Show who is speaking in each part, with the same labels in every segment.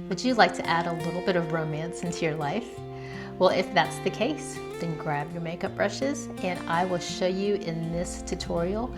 Speaker 1: Would you like to add a little bit of romance into your life? Well, if that's the case, then grab your makeup brushes and I will show you in this tutorial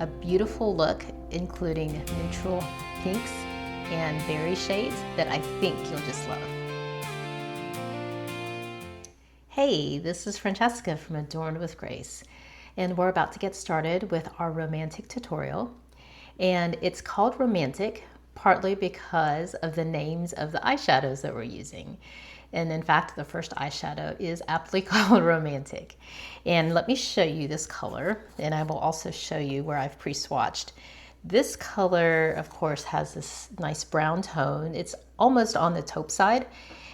Speaker 1: a beautiful look including neutral pinks and berry shades that I think you'll just love. Hey, this is Francesca from Adorned with Grace, and we're about to get started with our romantic tutorial. And it's called romantic partly because of the names of the eyeshadows that we're using. And in fact, the first eyeshadow is aptly called romantic. And let me show you this color, and I will also show you where I've pre-swatched. This color, of course, has this nice brown tone. It's almost on the taupe side,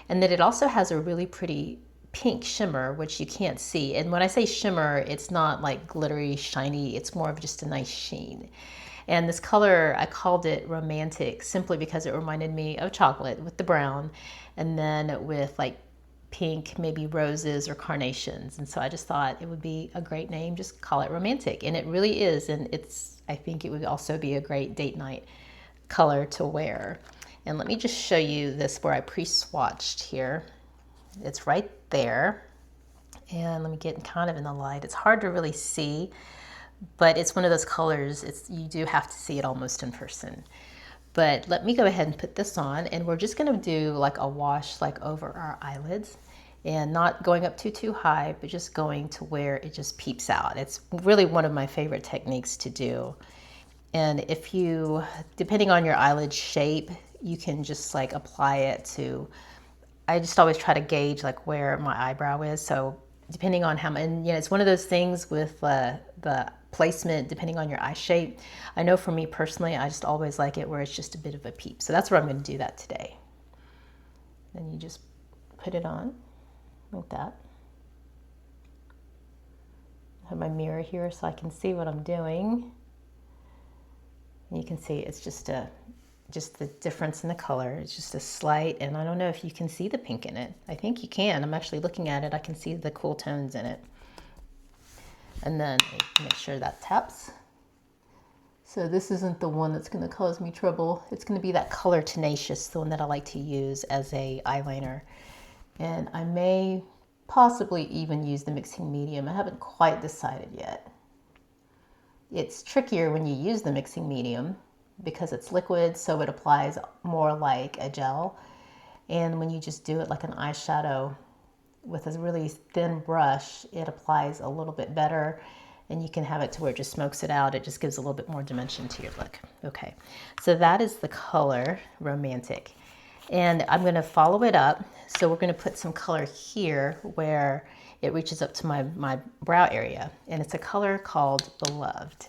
Speaker 1: and then it also has a really pretty pink shimmer, which you can't see. And when I say shimmer, it's not like glittery, shiny, it's more of just a nice sheen. And this color, I called it romantic simply because it reminded me of chocolate with the brown, and then with like pink, maybe roses or carnations. And so I just thought it would be a great name, just call it romantic. And it really is. And I think it would also be a great date night color to wear. And let me just show you this where I pre-swatched here. It's right there. And let me get kind of in the light. It's hard to really see, but it's one of those colors, you do have to see it almost in person. But let me go ahead and put this on, and we're just gonna do like a wash like over our eyelids, and not going up too high, but just going to where it just peeps out. It's really one of my favorite techniques to do. And if you, depending on your eyelid shape, you can just like apply it to, I just always try to gauge like where my eyebrow is. So depending on how, and you know, it's one of those things with the placement, depending on your eye shape. I know for me personally, I just always like it where it's just a bit of a peep. So that's where I'm going to do that today. Then you just put it on like that. I have my mirror here so I can see what I'm doing. And you can see it's just the difference in the color. It's just a slight, and I don't know if you can see the pink in it. I think you can. I'm actually looking at it. I can see the cool tones in it. And then make sure that taps. So this isn't the one that's going to cause me trouble. It's going to be that color Tenacious, the one that I like to use as a eyeliner. And I may possibly even use the mixing medium. I haven't quite decided yet. It's trickier when you use the mixing medium because it's liquid, so it applies more like a gel. And when you just do it like an eyeshadow with a really thin brush, it applies a little bit better, and you can have it to where it just smokes it out. It just gives a little bit more dimension to your look. Okay, so that is the color romantic. And I'm gonna follow it up. So we're gonna put some color here where it reaches up to my brow area. And it's a color called Beloved.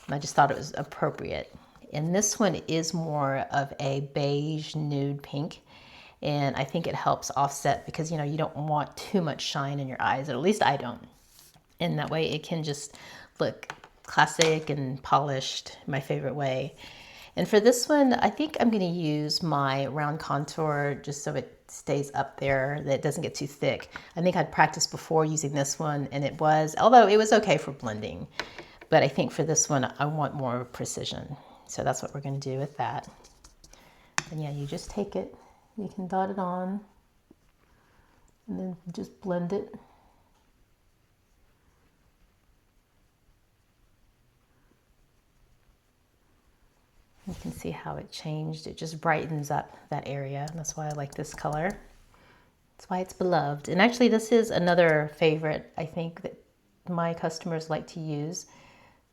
Speaker 1: And I just thought it was appropriate. And this one is more of a beige nude pink. And I think it helps offset because, you know, you don't want too much shine in your eyes, or at least I don't. And that way it can just look classic and polished, my favorite way. And for this one, I think I'm gonna use my round contour just so it stays up there, that it doesn't get too thick. I think I'd practiced before using this one, and although it was okay for blending, but I think for this one, I want more precision. So that's what we're gonna do with that. And yeah, you just take it, you can dot it on, and then just blend it. You can see how it changed. It just brightens up that area. And that's why I like this color. That's why it's Beloved. And actually this is another favorite, I think, that my customers like to use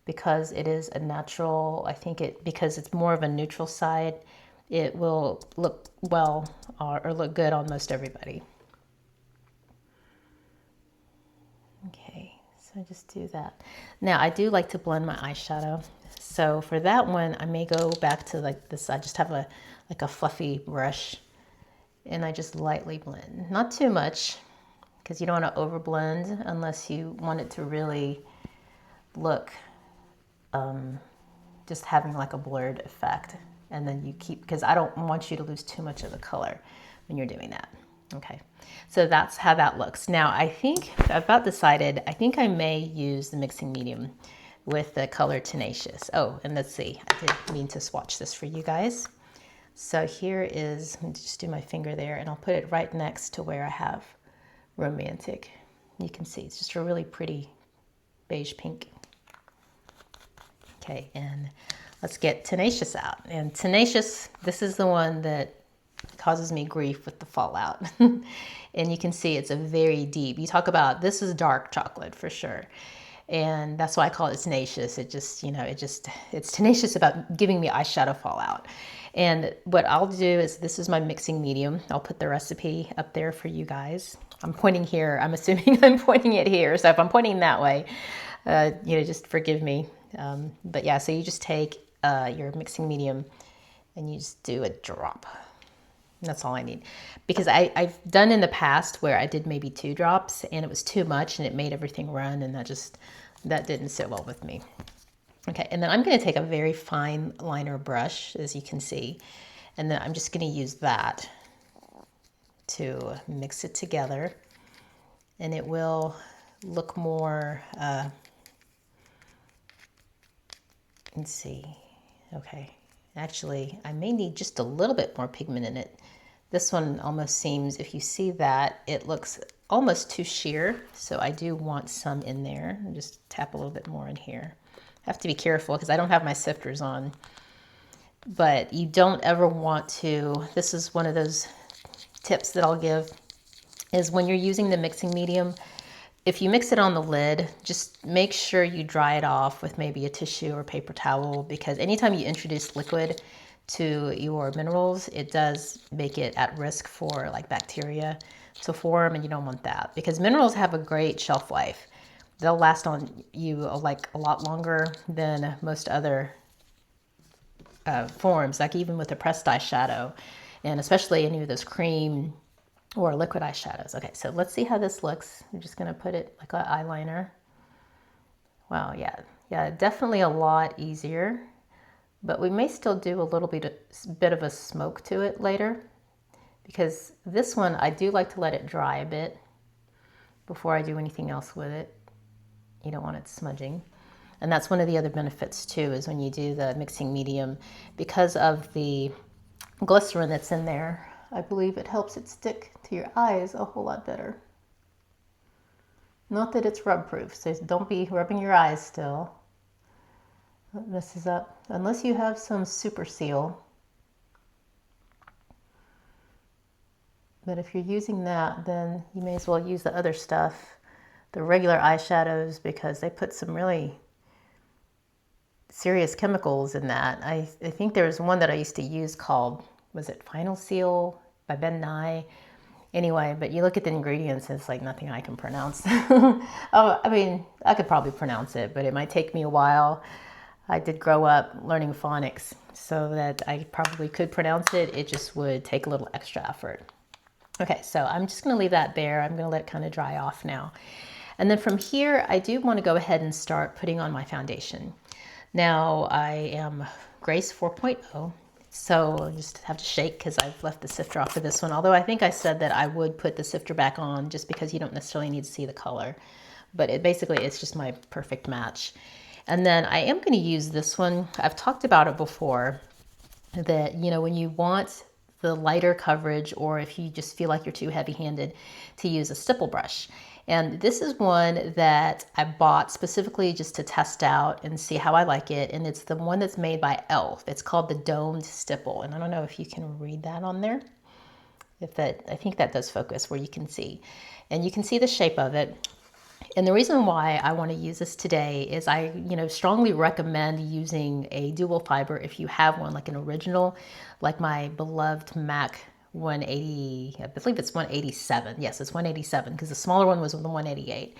Speaker 1: because it is a natural, because it's more of a neutral side, it will look well or look good on most everybody. Okay, so just do that. Now I do like to blend my eyeshadow. So for that one, I may go back to like this. I just have like a fluffy brush, and I just lightly blend. Not too much, because you don't want to over blend unless you want it to really look just having like a blurred effect. And then you because I don't want you to lose too much of the color when you're doing that. Okay, so that's how that looks. Now I think I've about decided, I think I may use the mixing medium with the color Tenacious. Oh, and let's see, I didn't mean to swatch this for you guys. So here is, let me just do my finger there, and I'll put it right next to where I have Romantic. You can see it's just a really pretty beige pink. Okay, and let's get Tenacious out. And Tenacious, this is the one that causes me grief with the fallout. And you can see it's a very deep, you talk about, this is dark chocolate for sure. And that's why I call it Tenacious. It just, it's tenacious about giving me eyeshadow fallout. And what I'll do is, this is my mixing medium. I'll put the recipe up there for you guys. I'm pointing here. I'm assuming I'm pointing it here. So if I'm pointing that way, just forgive me. But yeah, so you just take your mixing medium and you just do a drop. That's all I need. Because I've done in the past where I did maybe 2 drops and it was too much and it made everything run, and that didn't sit well with me. Okay, and then I'm going to take a very fine liner brush, as you can see, and then I'm just going to use that to mix it together, and it will look more, let's see, okay, actually I may need just a little bit more pigment in it. This one almost seems, if you see that, it looks almost too sheer, so I do want some in there. I'll just tap a little bit more in here. I have to be careful because I don't have my sifters on, but you don't ever want to, this is one of those tips that I'll give, is when you're using the mixing medium, if you mix it on the lid, just make sure you dry it off with maybe a tissue or paper towel, because anytime you introduce liquid to your minerals, it does make it at risk for like bacteria to form, and you don't want that, because minerals have a great shelf life. They'll last on you like a lot longer than most other forms, like even with a pressed eyeshadow, and especially any of those cream or liquid eyeshadows. Okay, so let's see how this looks. I'm just gonna put it like an eyeliner. Wow, yeah, definitely a lot easier, but we may still do a little bit of a smoke to it later, because this one, I do like to let it dry a bit before I do anything else with it. You don't want it smudging. And that's one of the other benefits too, is when you do the mixing medium, because of the glycerin that's in there, I believe it helps it stick to your eyes a whole lot better. Not that it's rub proof, so don't be rubbing your eyes still. That messes up, unless you have some super seal. But if you're using that, then you may as well use the other stuff, the regular eyeshadows, because they put some really serious chemicals in that. I think there was one that I used to use called, was it Final Seal by Ben Nye? Anyway, but you look at the ingredients, it's like nothing I can pronounce. Oh, I mean, I could probably pronounce it, but it might take me a while. I did grow up learning phonics, so that I probably could pronounce it. It just would take a little extra effort. Okay, so I'm just going to leave that there. I'm going to let it kind of dry off now. And then from here, I do want to go ahead and start putting on my foundation. Now, I am Grace 4.0, so I just have to shake because I've left the sifter off for this one. Although I think I said that I would put the sifter back on just because you don't necessarily need to see the color. But it's just my perfect match. And then I am going to use this one. I've talked about it before, that, when you want the lighter coverage, or if you just feel like you're too heavy-handed, to use a stipple brush. And this is one that I bought specifically just to test out and see how I like it. And it's the one that's made by e.l.f. It's called the Domed Stipple. And I don't know if you can read that on there. I think that does focus where you can see. And you can see the shape of it. And the reason why I want to use this today is I, strongly recommend using a dual fiber if you have one, like an original, like my beloved MAC 180, I believe it's 187. Yes, it's 187, because the smaller one was the 188.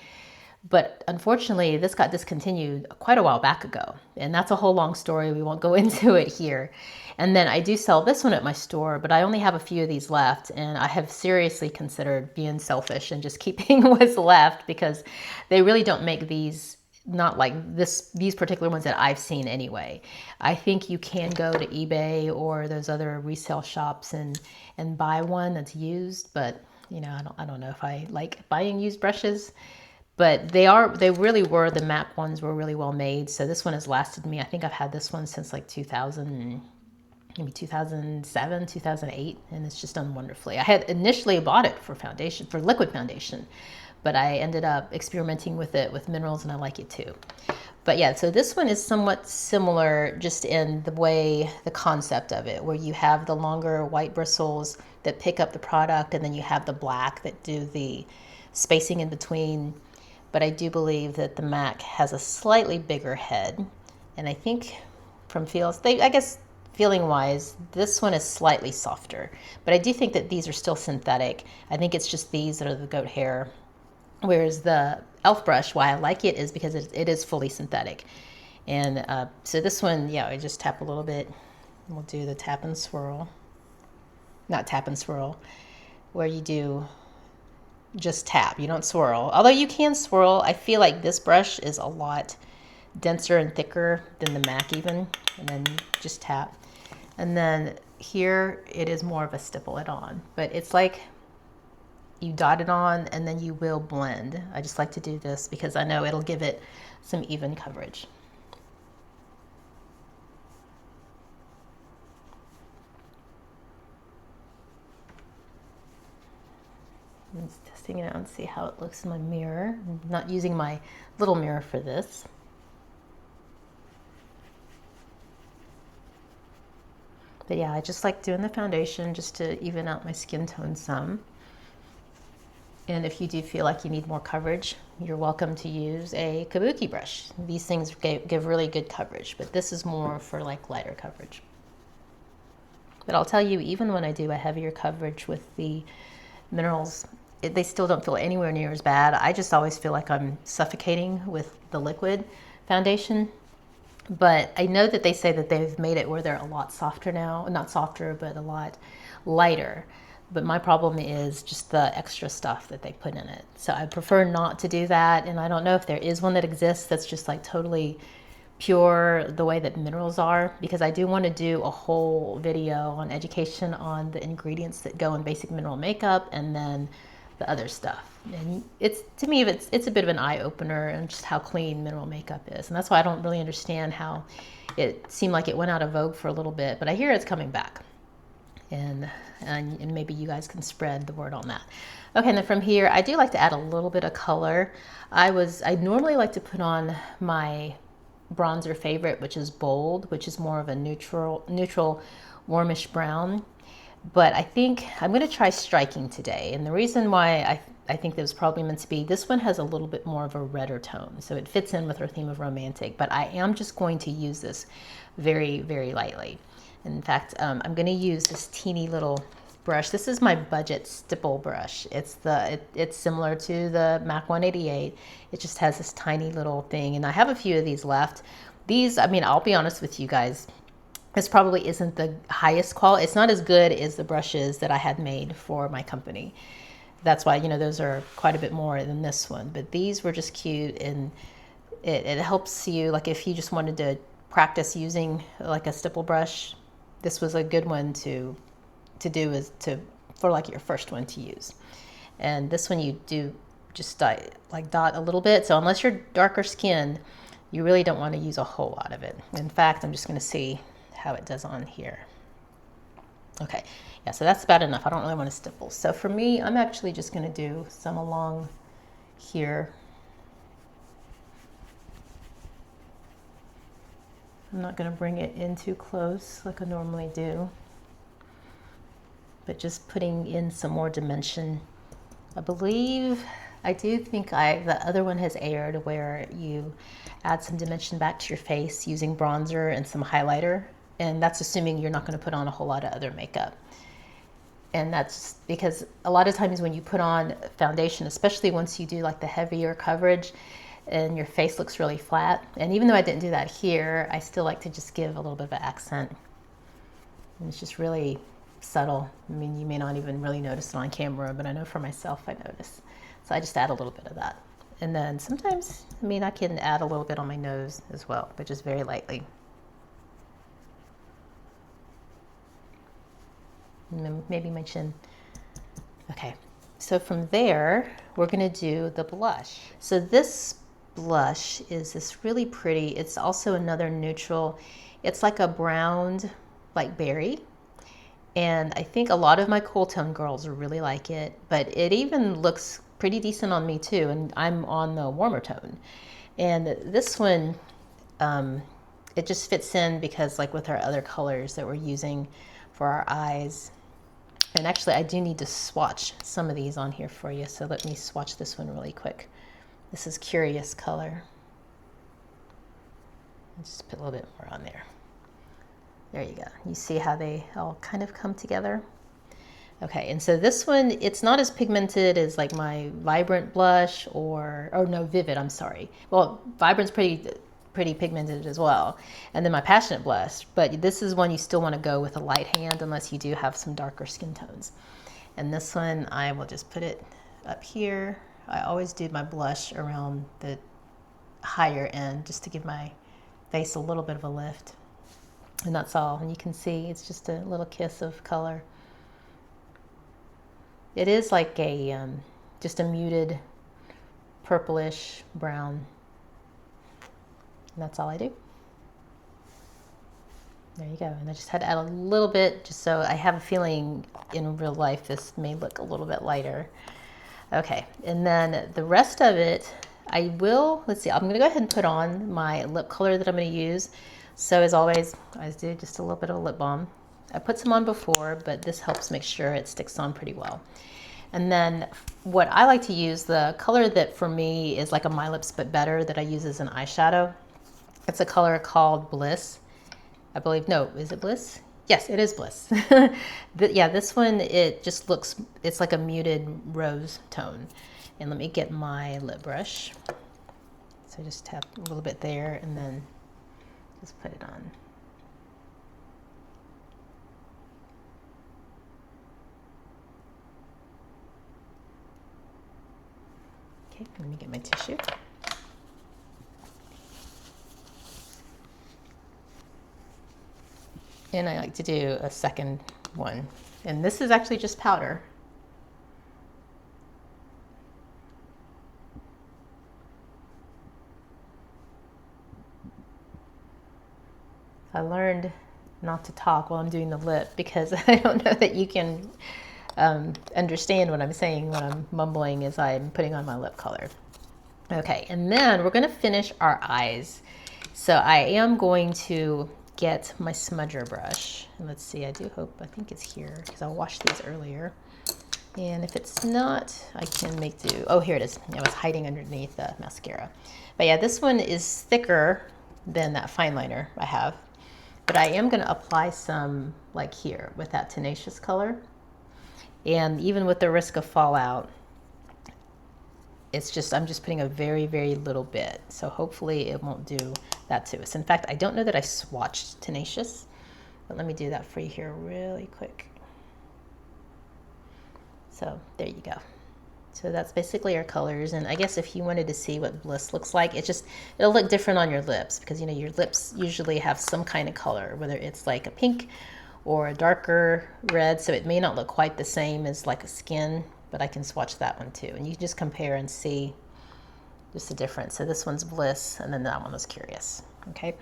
Speaker 1: But unfortunately, this got discontinued quite a while back ago. And that's a whole long story. We won't go into it here. And then I do sell this one at my store, but I only have a few of these left. And I have seriously considered being selfish and just keeping what's left, because they really don't make these, not like these particular ones that I've seen anyway. I think you can go to eBay or those other resale shops and buy one that's used, but I don't know if I like buying used brushes. But they really were, the MAC ones were really well made. So this one has lasted me. I think I've had this one since like 2000. maybe 2007, 2008, and it's just done wonderfully. I had initially bought it for foundation, for liquid foundation, but I ended up experimenting with it with minerals, and I like it too. But yeah, so this one is somewhat similar just in the way, the concept of it, where you have the longer white bristles that pick up the product, and then you have the black that do the spacing in between. But I do believe that the MAC has a slightly bigger head, and I think from feels, I guess feeling wise, this one is slightly softer, but I do think that these are still synthetic. I think it's just these that are the goat hair, whereas the elf brush, why I like it is because it is fully synthetic. And so this one, yeah, I just tap a little bit. We'll do the tap and swirl, not tap and swirl, where you do just tap, you don't swirl. Although you can swirl, I feel like this brush is a lot denser and thicker than the MAC even, and then just tap. And then here it is more of a stipple it on, but it's like you dot it on and then you will blend. I just like to do this because I know it'll give it some even coverage. I'm just testing it out and see how it looks in my mirror. I'm not using my little mirror for this. But yeah, I just like doing the foundation just to even out my skin tone some. And if you do feel like you need more coverage, you're welcome to use a kabuki brush. These things give really good coverage, but this is more for like lighter coverage. But I'll tell you, even when I do a heavier coverage with the minerals, they still don't feel anywhere near as bad. I just always feel like I'm suffocating with the liquid foundation. But I know that they say that they've made it where they're a lot softer now. Not softer, but a lot lighter. But my problem is just the extra stuff that they put in it. So I prefer not to do that. And I don't know if there is one that exists that's just like totally pure the way that minerals are, because I do want to do a whole video on education on the ingredients that go in basic mineral makeup and then the other stuff. And it's, to me, it's a bit of an eye-opener and just how clean mineral makeup is. And that's why I don't really understand how it seemed like it went out of vogue for a little bit, but I hear it's coming back. And maybe you guys can spread the word on that. Okay, and then from here, I do like to add a little bit of color. I normally like to put on my bronzer favorite, which is Bold, which is more of a neutral warmish brown. But I think I'm going to try Striking today. And the reason why I think that was probably meant to be, this one has a little bit more of a redder tone. So it fits in with our theme of romantic. But I am just going to use this very, very lightly. In fact, I'm going to use this teeny little brush. This is my budget stipple brush. It's similar to the MAC 188. It just has this tiny little thing. And I have a few of these left. These, I mean, I'll be honest with you guys, this probably isn't the highest quality. It's not as good as the brushes that I had made for my company. That's why, you know, those are quite a bit more than this one. But these were just cute, and it helps you, like if you just wanted to practice using like a stipple brush, this was a good one to do for like your first one to use. And this one you do just dot a little bit. So unless you're darker skinned, you really don't want to use a whole lot of it. In fact, I'm just going to see how it does on here. Okay, yeah, so that's about enough. I don't really want to stipple. So for me, I'm actually just going to do some along here. I'm not going to bring it in too close like I normally do, but just putting in some more dimension. I do think the other one has aired where you add some dimension back to your face using bronzer and some highlighter. And that's assuming you're not going to put on a whole lot of other makeup. And that's because a lot of times when you put on foundation, especially once you do like the heavier coverage and your face looks really flat. And even though I didn't do that here, I still like to just give a little bit of an accent. And it's just really subtle. I mean, you may not even really notice it on camera, but I know for myself, I notice. So I just add a little bit of that. And then sometimes, I mean, I can add a little bit on my nose as well, but just very lightly. And then maybe my chin. Okay, so from there, we're gonna do the blush. So this blush is this really pretty, it's also another neutral, it's like a browned like berry. And I think a lot of my cool tone girls really like it, but it even looks pretty decent on me too. And I'm on the warmer tone. And this one, it just fits in because like with our other colors that we're using for our eyes. And actually I do need to swatch some of these on here for you. So let me swatch this one really quick. This is Curious color. I'll just put a little bit more on there. There you go. You see how they all kind of come together? Okay, and so this one, it's not as pigmented as like my Vibrant blush or no, Vivid, I'm sorry. Well, Vibrant's pretty pigmented as well. And then my Passionate blush, but this is one you still want to go with a light hand unless you do have some darker skin tones. And this one, I will just put it up here. I always do my blush around the higher end just to give my face a little bit of a lift. And that's all. And you can see it's just a little kiss of color. It is like a just a muted purplish brown. And that's all I do. There you go. And I just had to add a little bit just so I have a feeling in real life this may look a little bit lighter. Okay, and then the rest of it, I will, let's see, I'm going to go ahead and put on my lip color that I'm going to use. So as always, I do just a little bit of lip balm. I put some on before, but this helps make sure it sticks on pretty well. And then what I like to use, the color that for me is like a My Lips But Better that I use as an eyeshadow. It's a color called Bliss. I believe, no, is it Bliss? Yes, it is Bliss. Yeah, this one, it just looks, it's like a muted rose tone. And let me get my lip brush. So just tap a little bit there and then just put it on. Okay, let me get my tissue. And I like to do a second one. And this is actually just powder. I learned not to talk while I'm doing the lip because I don't know that you can understand what I'm saying when I'm mumbling as I'm putting on my lip color. Okay, and then we're going to finish our eyes. So I am going to get my smudger brush. And let's see, I think it's here because I washed these earlier. And if it's not, I can make do. Oh, here it is. It was hiding underneath the mascara. But yeah, this one is thicker than that fine liner I have. But I am going to apply some like here with that Tenacious color. And even with the risk of fallout, it's just, I'm just putting a very, very little bit. So hopefully it won't do that to us. In fact, I don't know that I swatched Tenacious, but let me do that for you here really quick. So there you go. So that's basically our colors. And I guess if you wanted to see what Bliss looks like, it'll look different on your lips because, you know, your lips usually have some kind of color, whether it's like a pink or a darker red. So it may not look quite the same as like a skin, but I can swatch that one too. And you can just compare and see just the difference. So this one's Bliss and then that one was Curious. Okay.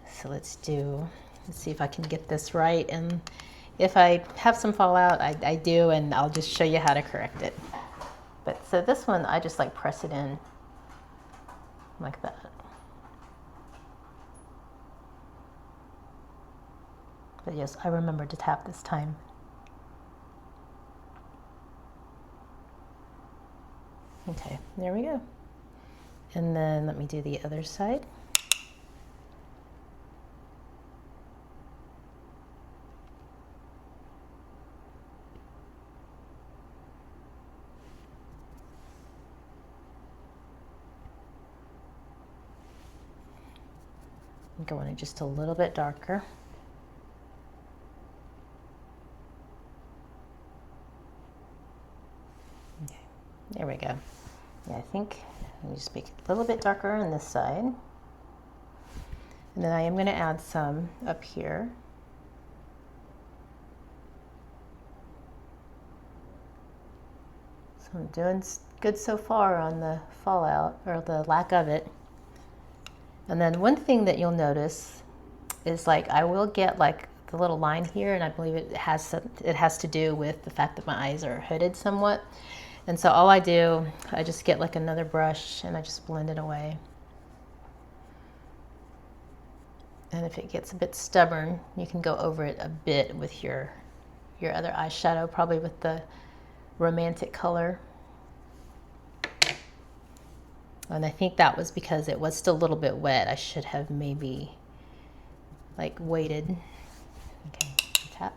Speaker 1: So let's see if I can get this right. And if I have some fallout, I do, and I'll just show you how to correct it. But so this one, I just like press it in like that. But yes, I remember to tap this time. Okay, there we go. And then let me do the other side. I'm going just a little bit darker. Okay, there we go. Yeah, I think let me just make it a little bit darker on this side. And then I am going to add some up here. So I'm doing good so far on the fallout, or the lack of it. And then one thing that you'll notice is like I will get like the little line here, and I believe it has to do with the fact that my eyes are hooded somewhat. And so all I do, I just get like another brush and I just blend it away. And if it gets a bit stubborn, you can go over it a bit with your other eyeshadow, probably with the Romantic color. And I think that was because it was still a little bit wet. I should have maybe like waited. Okay, tap.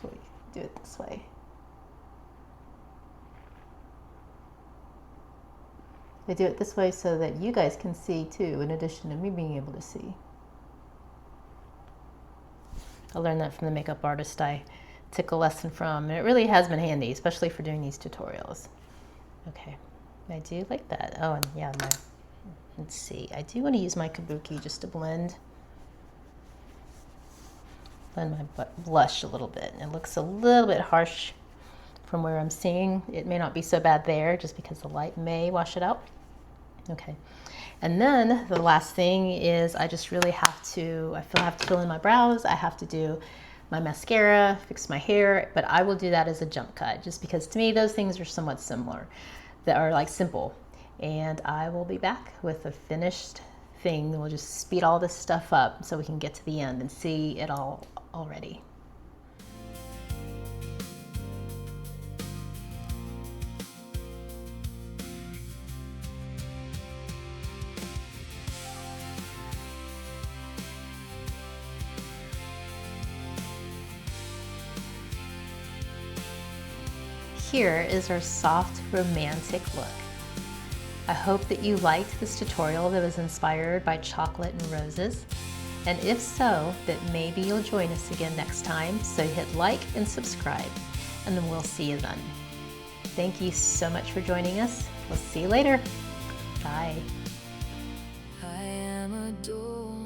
Speaker 1: So we do it this way. I do it this way so that you guys can see too, in addition to me being able to see. I learned that from the makeup artist I took a lesson from, and it really has been handy, especially for doing these tutorials. Okay, I do like that. Oh, and yeah, let's see. I do want to use my kabuki just to blend my blush a little bit. It looks a little bit harsh from where I'm seeing. It may not be so bad there, just because the light may wash it out. Okay, and then the last thing is I just really have to fill in my brows. I have to do my mascara, fix my hair, but I will do that as a jump cut, just because to me those things are somewhat similar, that are like simple. And I will be back with a finished thing. We'll just speed all this stuff up so we can get to the end and see it all already. Here is our soft, romantic look. I hope that you liked this tutorial that was inspired by chocolate and roses. And if so, that maybe you'll join us again next time. So hit like and subscribe, and then we'll see you then. Thank you so much for joining us. We'll see you later. Bye. I am adored.